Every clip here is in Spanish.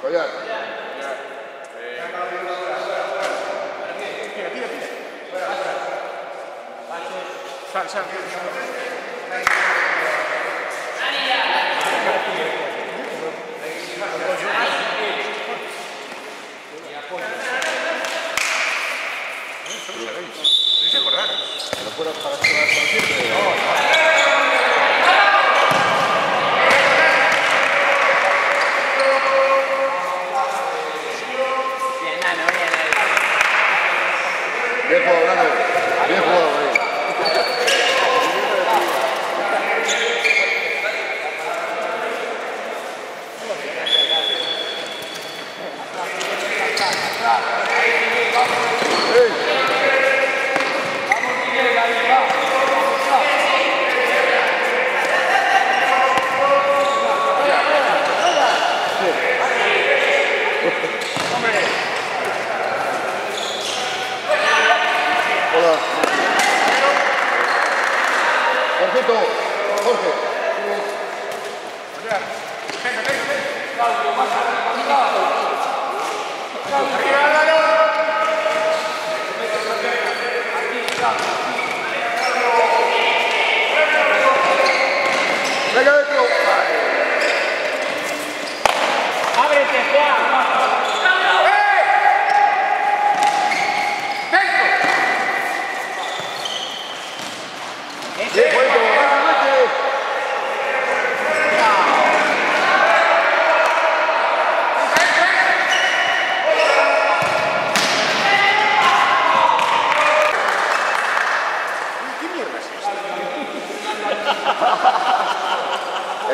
Collar. Sal. ¿Sí se acordaron? Pero fuera para siempre. Bien jugado, Nano. Bien jugado ahí. Hola. Jorgito, Jorge. Venga dentro. ¡Ábrete, Juan! Bien, Juanito, vete. ¿Qué mierda es esto?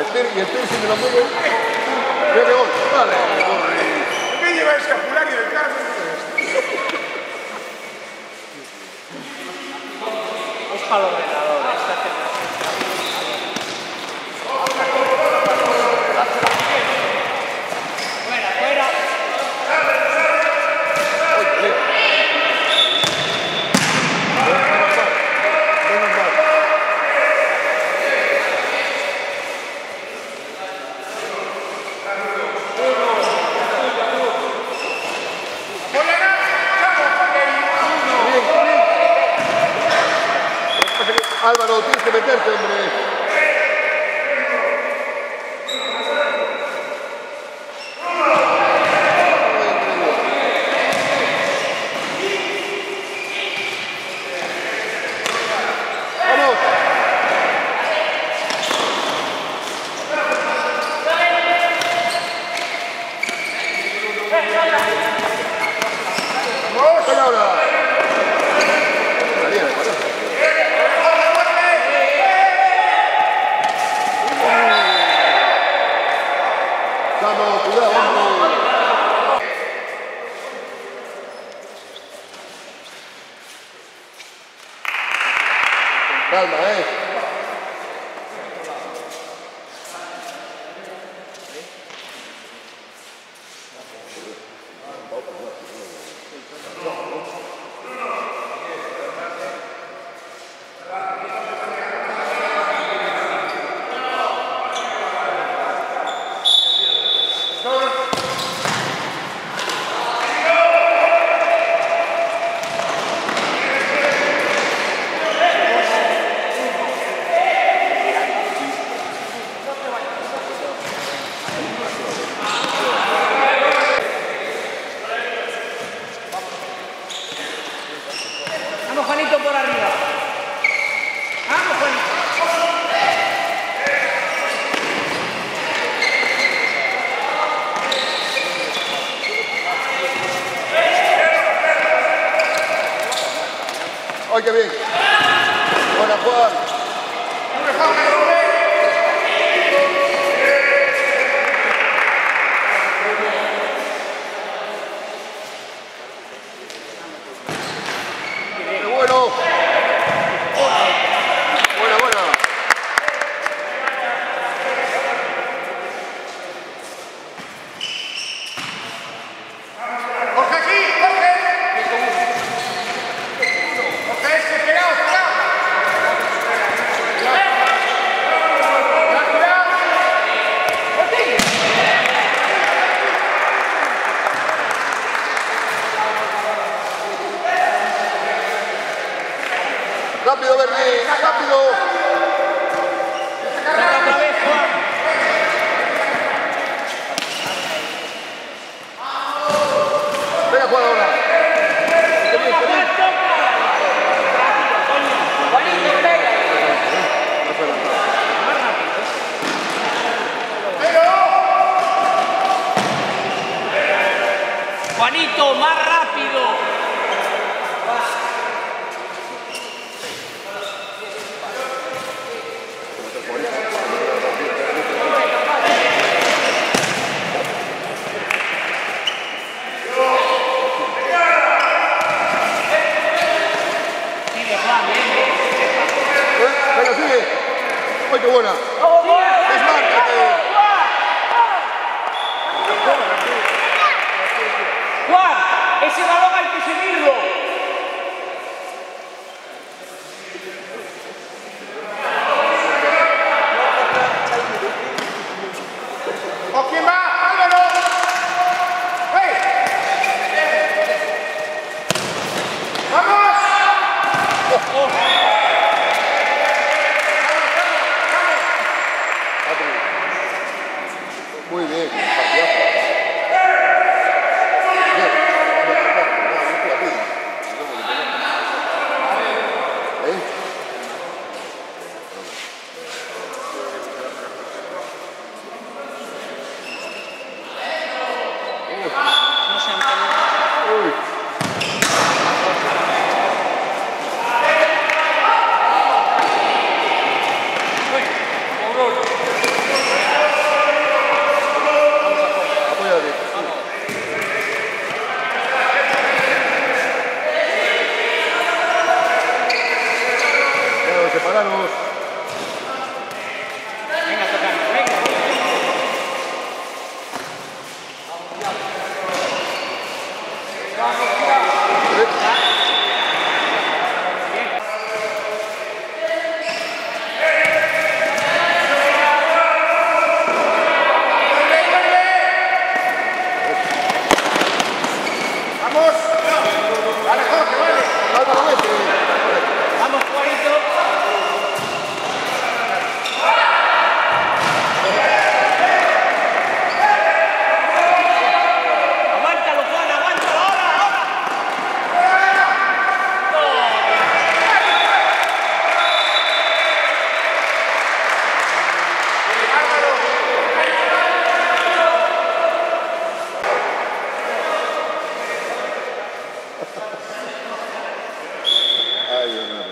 Y el piercing de la mano. Bien de gol. Vale. ¿Por qué lleva el escapulario del carro? Busca el ordenador. Fuera. Álvaro, tienes que meterte, hombre. ¡Vamos! ¡Ven ahora! Salía, me parece. Vamos, cuidado, vamos. Calma, Vamos, Juanito, por arriba. Vamos, Juanito. ¡Ay, qué bien! Buena, Juan. ¡Qué bueno! Buena. ¡Jorge aquí! ¡Jorge! ¡Jorge, espera! Juanito, más rápido. Sigue, Juan, Venga, sigue. ¡Ay, qué buena! ¡Desmárcate! Juan, ese balón hay que seguirlo. ¿O quién va? ¡Álvaro! ¡Hey! ¡Vamos! Muy bien, partidazo. No se han tenido. Apóyate. Claro, separaros. Venga, tocando, venga. ¡Vamos! ¡Vale, Jorge, vale! Álvaro, vete. Vamos, Juanito. Aguántalo, Juan, aguántalo. Ahora, ahora. Ay, Dios mío.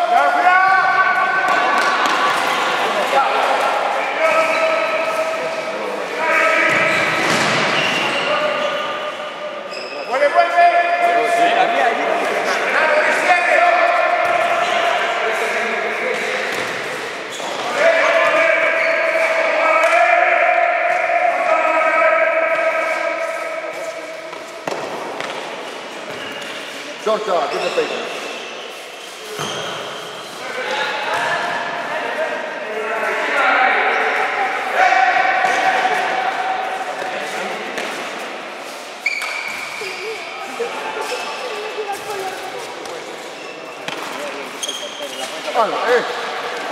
¡Cuidado, cuidado! ¡Vuelve, vuelve! ¡Nada de cierre! Georgia, give the patience. Vale,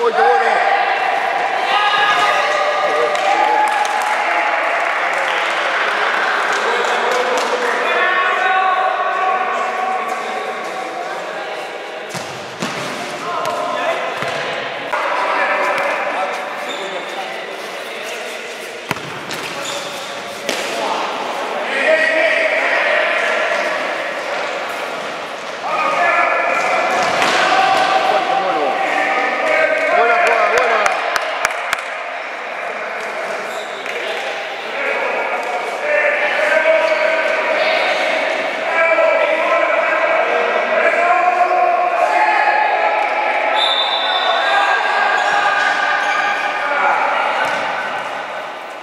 ¡Uy, qué bueno!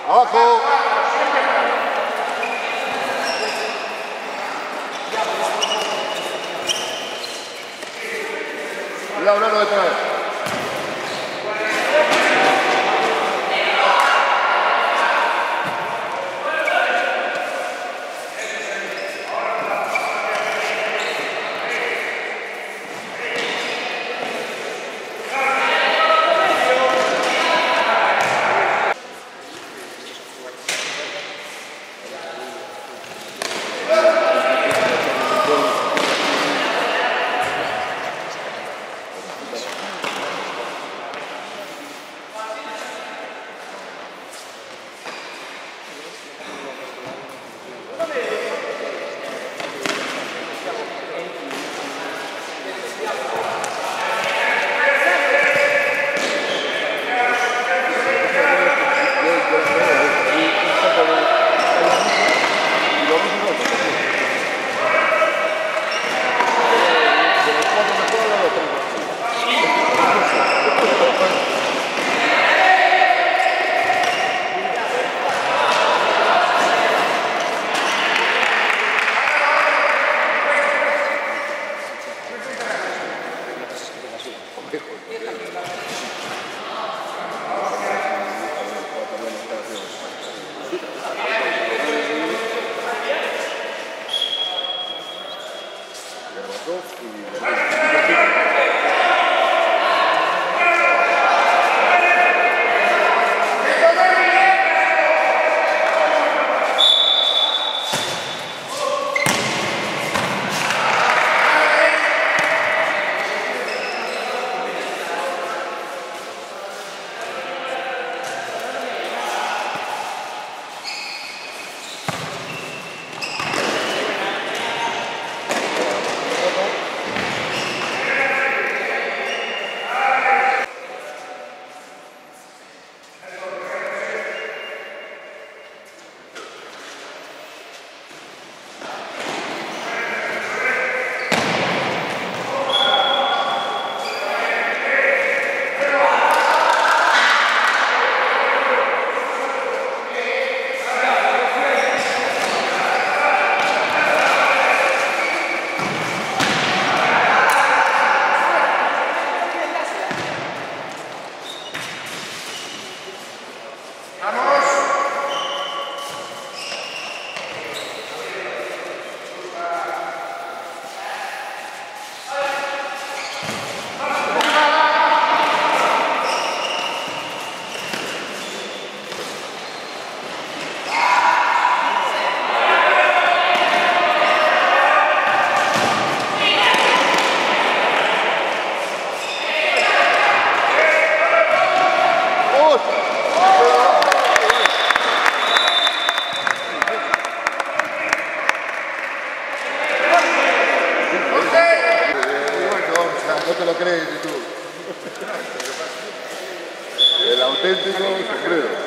Abajo. Cuidado, Nano, detrás. Gorbachev y... No te lo crees tú. El auténtico sombrero.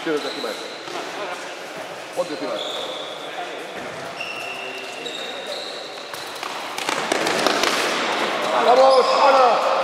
Tírate encima de eso. Ponte encima de eso. ¡Vamos, Ana!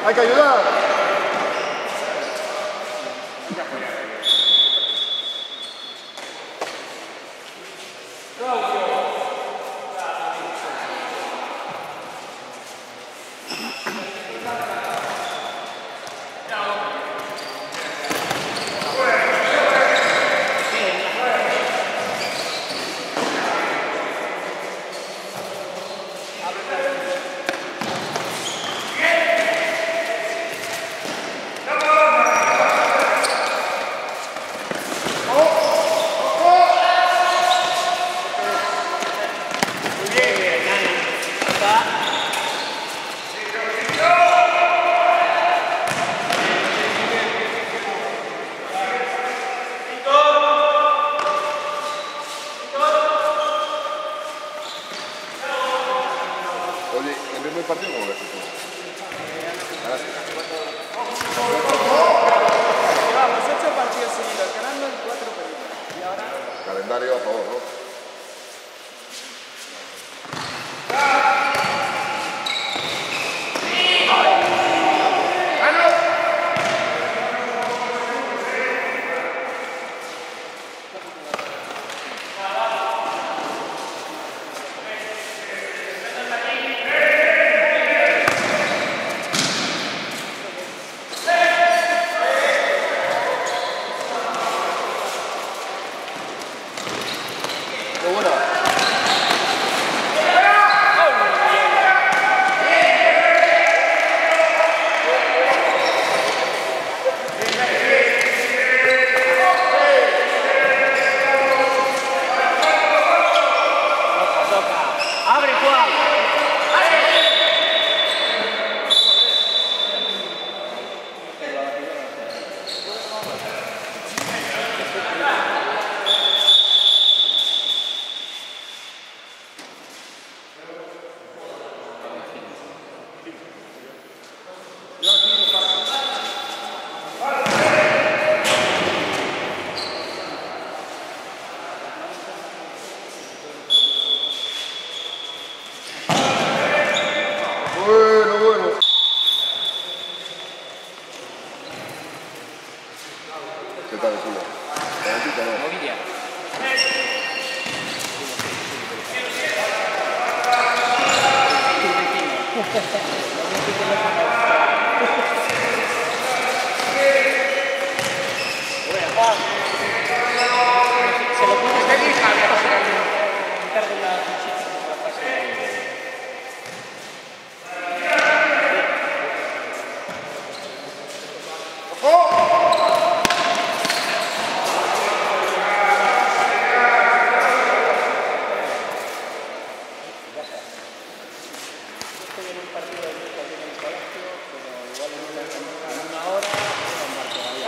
Hay que ayudar. Oye, ¿el ritmo del partido cómo lo ves? Llevamos 8 partidos seguidos, ganando en 4 películas. Y ahora... Calendario a favor, ¿no? Qué buena. ¡Abre, Juan! Bueno. ¿Qué tal el culo? ¿Calentito, no? Movilla. Se lo puse de hija, encargo la fichita. Estoy en un partido de música aquí en el colegio, pero igual en una hora no embarco todavía.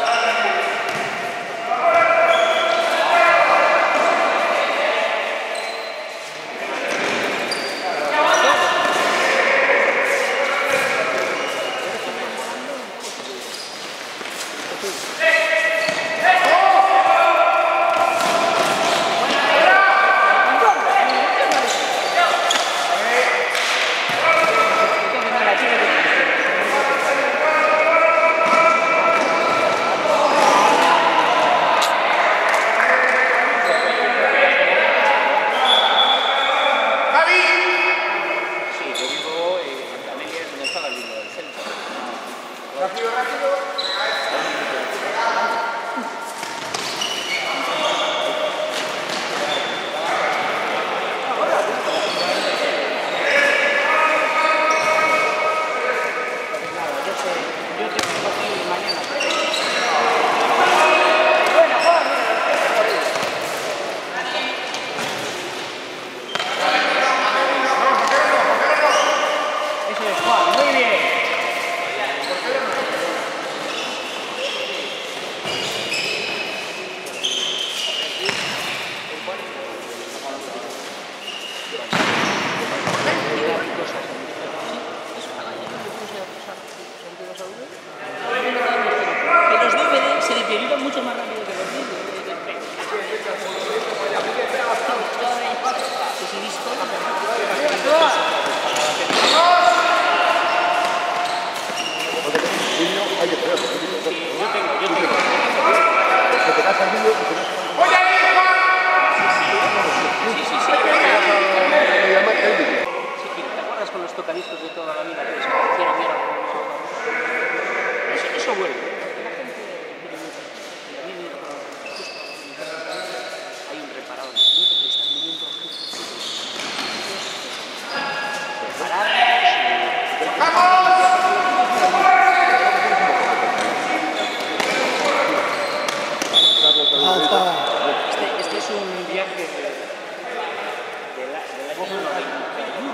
año 91,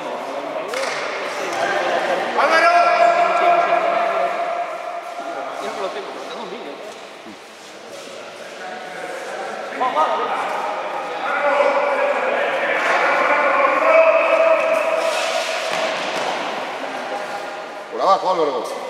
92. ¡Álvaro! Yo no lo tengo, pero tengo un vídeo. Por abajo, Álvaro.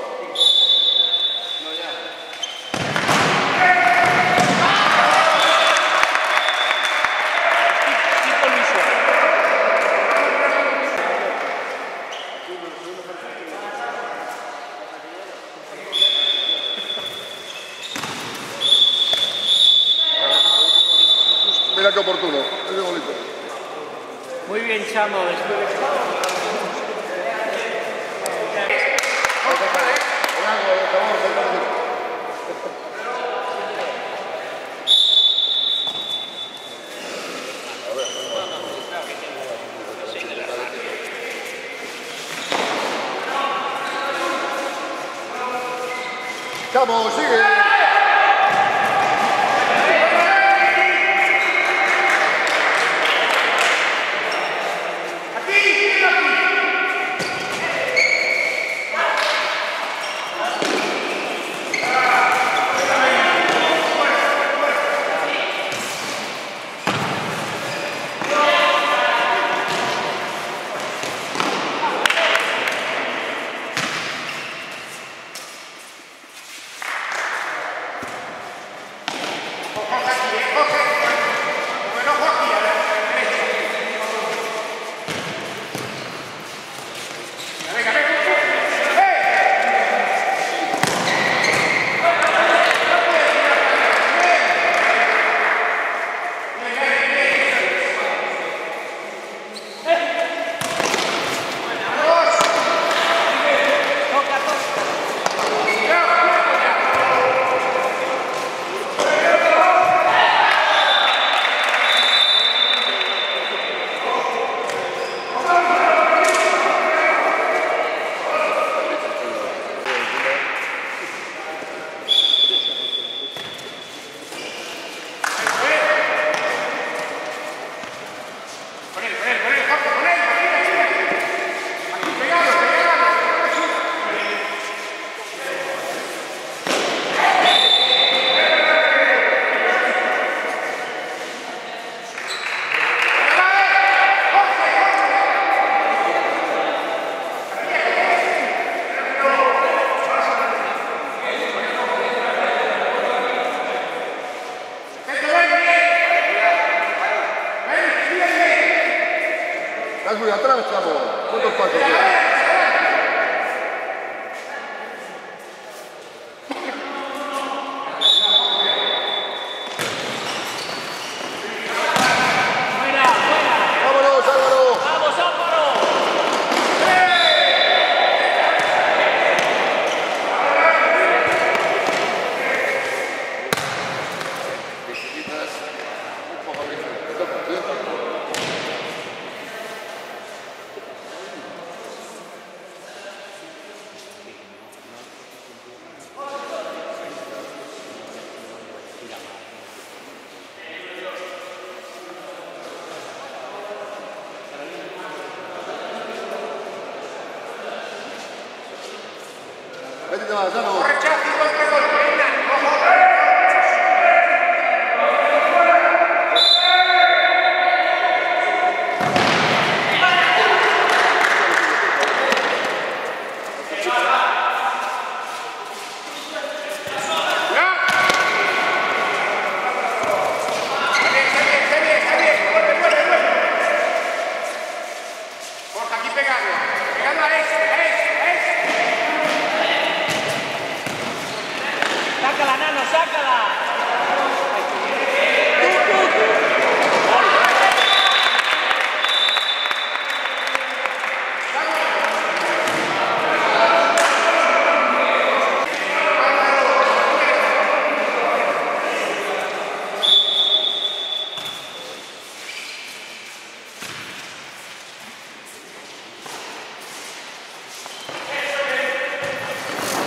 Mira qué oportuno, ese golito. Muy bien, Chamo, después de Chamo, sigue. Estás muy atrás, Chamo. ¿Cuántos pasos? ¡Vámonos, Álvaro! ¡Vamos, Álvaro! Necesitas un poco de... Métete más, Chamo. ¡Rechazo y contragolpe! ¡Venga! ¡Ojo! ¡Sácala, Nano, sácala!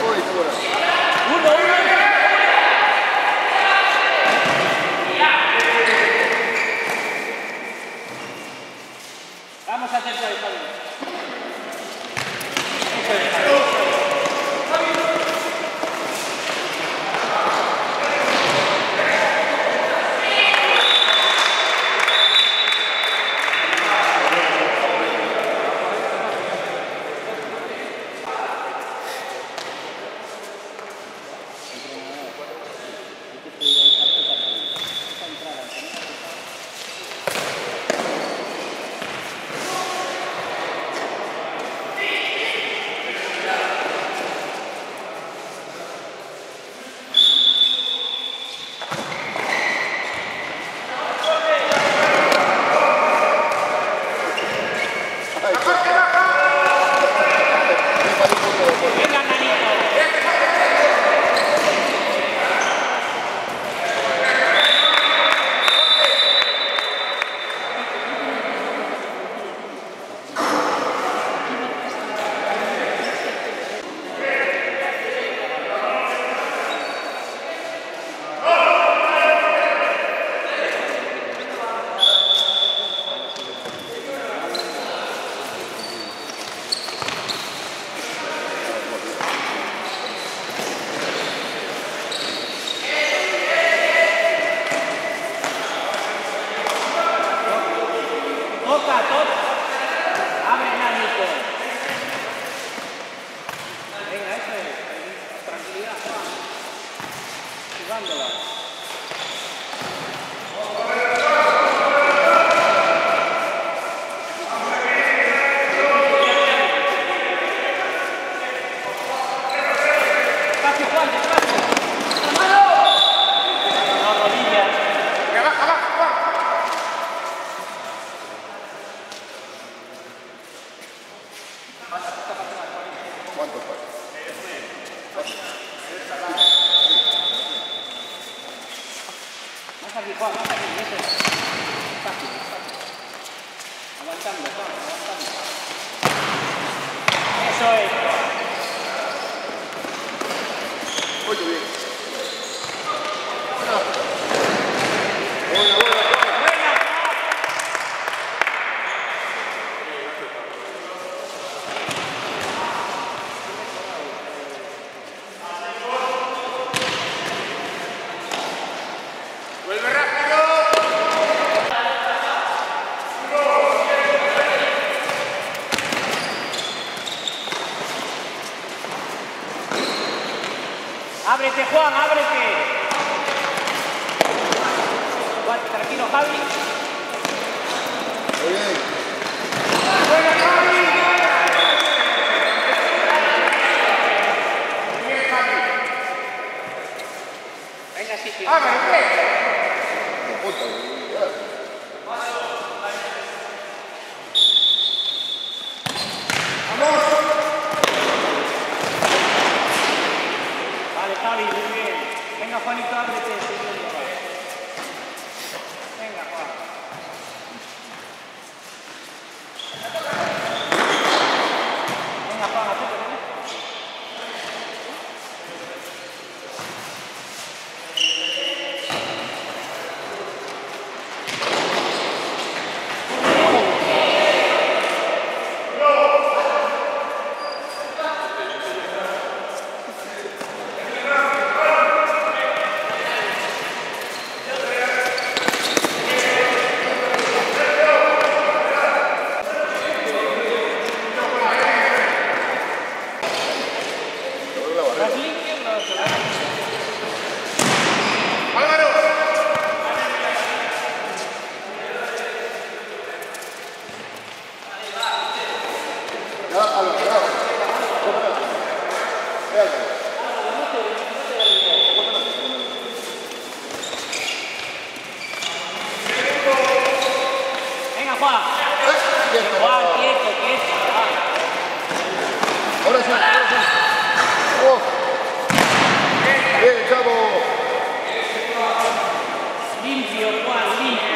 Uy, qué buena. ¡Uno! Vamos a hacer ya el Javi. Eso es, Javi. Ábrete, Juan, ábrete. Tranquilo, Javi. Muy bien. ¡Buena, Javi! Bien, Javi. Venga, sí, tío. ¡Ábrete! Vale, Javi, muy bien. Venga, Juanito, ábrete. Venga, Juan. Venga, Juan, apúntale. Venga, Juan. Juan, quieto, quieto. Ahora sí, ahora sí. Oh. Bien, chavo. Limpio, Juan, limpio.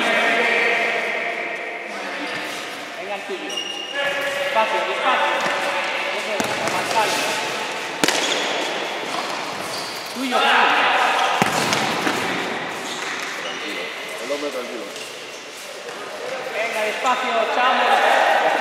Venga, el tuyo. Despacio, despacio. Eso es, avanzado. Tuyo, Juan. El hombre tranquilo. Venga, despacio, chamo.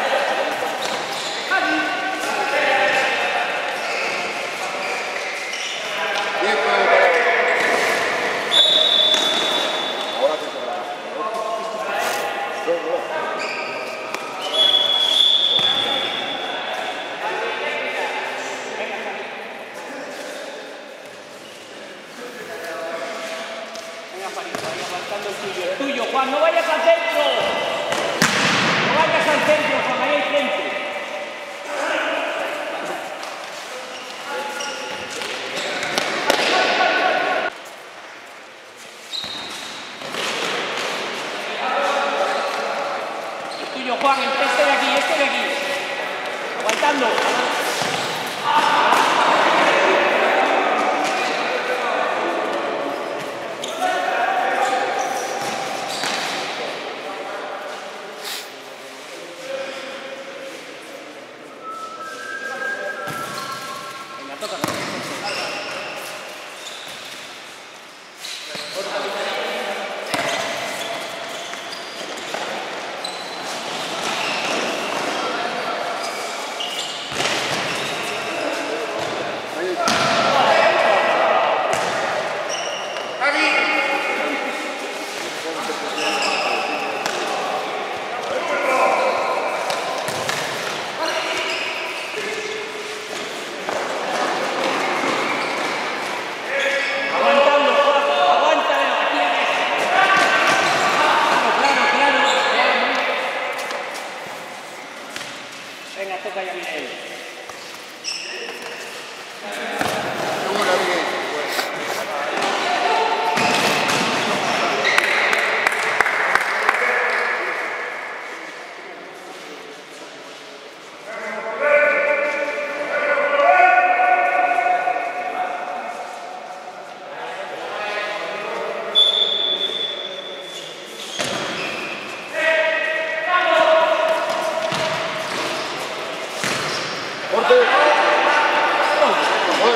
este de aquí. Aguantando. Venga, toca. Venga, toca ya Miguel.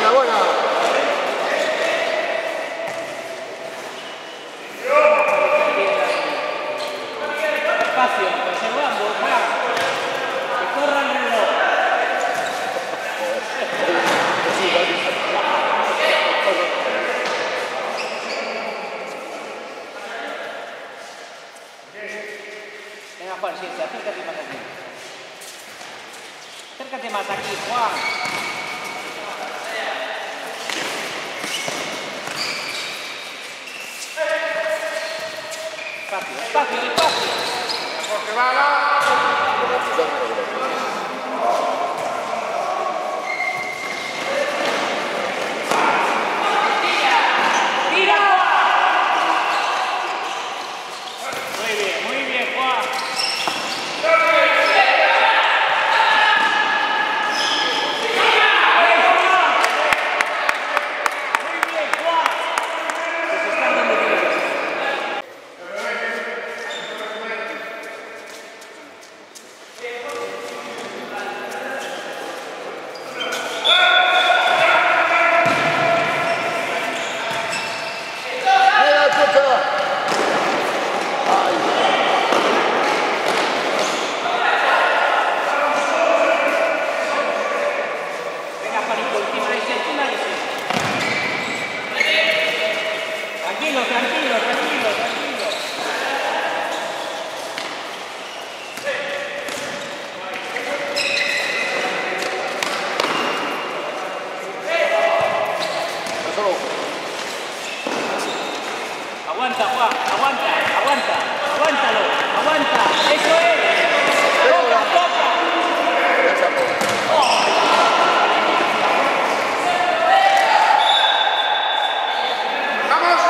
Buena. Espacio, conservando, va. Que corra el reloj. Venga, Juan, siente, acércate más aquí. Acércate más aquí, Juan. Espacio. Porque va. ¡Tira! Muy bien, Juan. Tranquilo. Aguanta, Juan, aguántalo, eso es. Toca. ¡Vamos!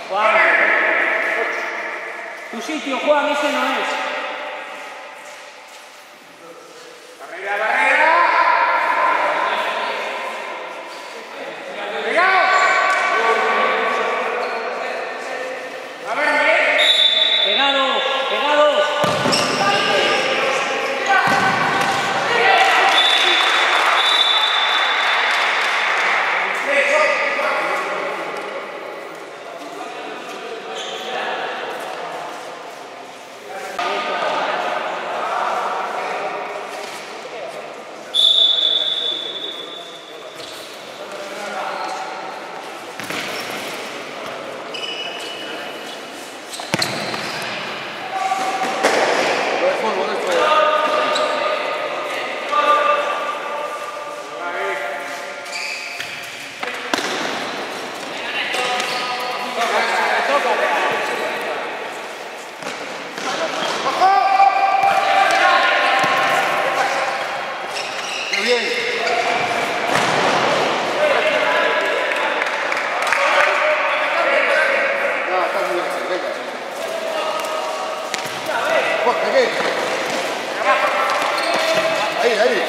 Juan, tu sitio, Juan, ese no es. Barrera. Pegados. Vamos, aquí. Ahí, ahí.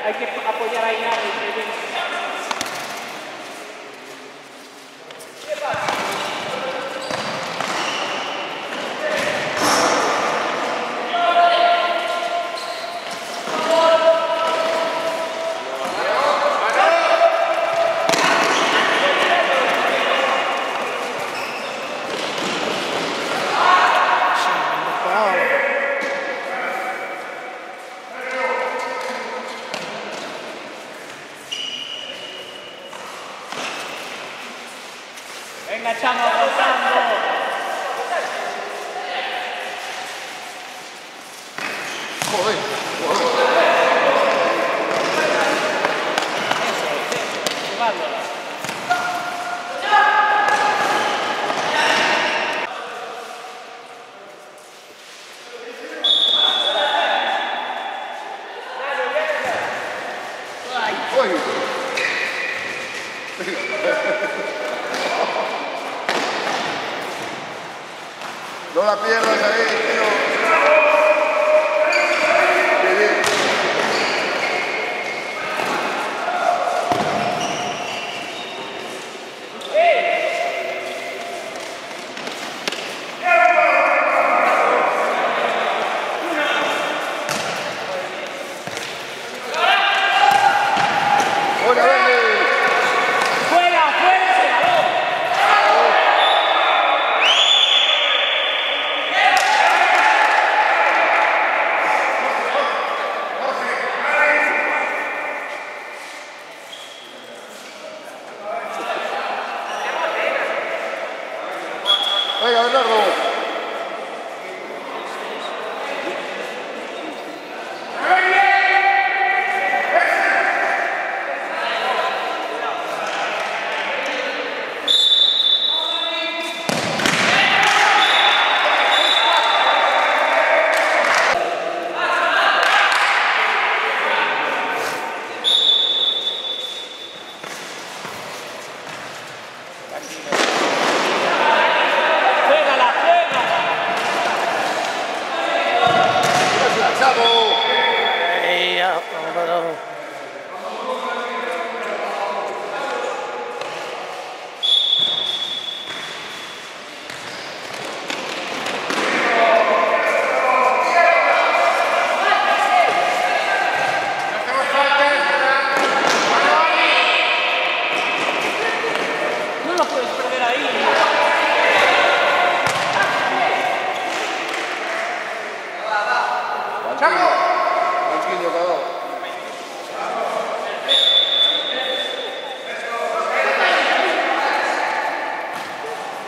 Hay que apoyar a Inar. Venga, Chamo, avanzando. Joder, joder. Eso, llevarlo. Uy. No la pierdas ahí, tío. Qué bien. Buena, verde. ¡Fuera, fuera ese balón! Venga, Bernardo. ¡Juégala, juégala! Gracias, Chavo. No lo puedes perder ahí. Tranquilo, cabrón.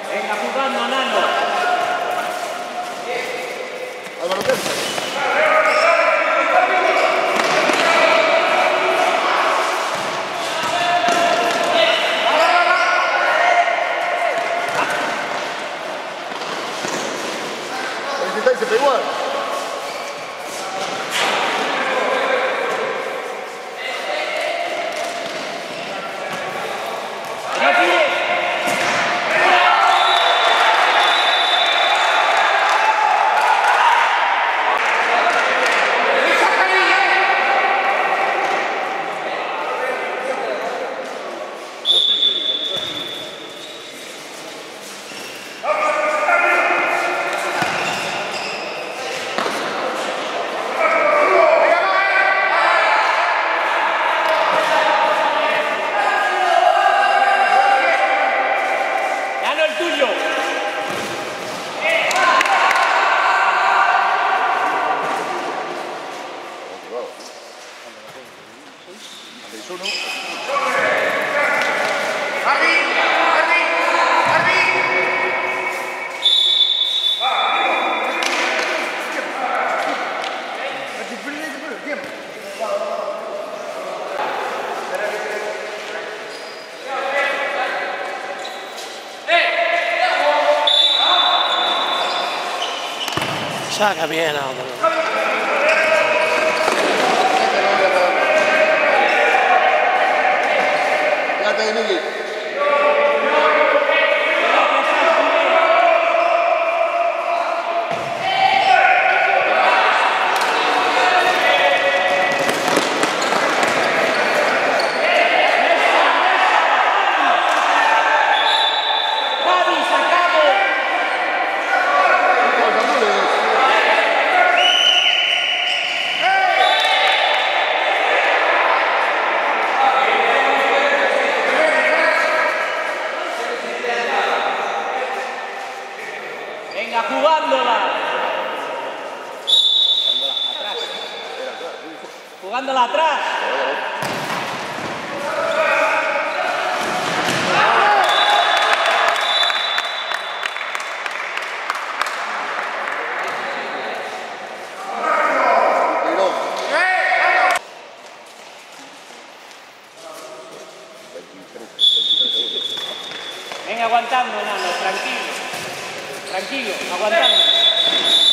Venga, jugando, Nano. Álvaro Terza. Siempre igual. ¡No tires! ¡Nano, el tuyo! Saca bien, hombre. Fíjate, Miguel. Jugándola atrás. Venga, aguantando, Nano, tranquilo. Tranquilo, aguantando.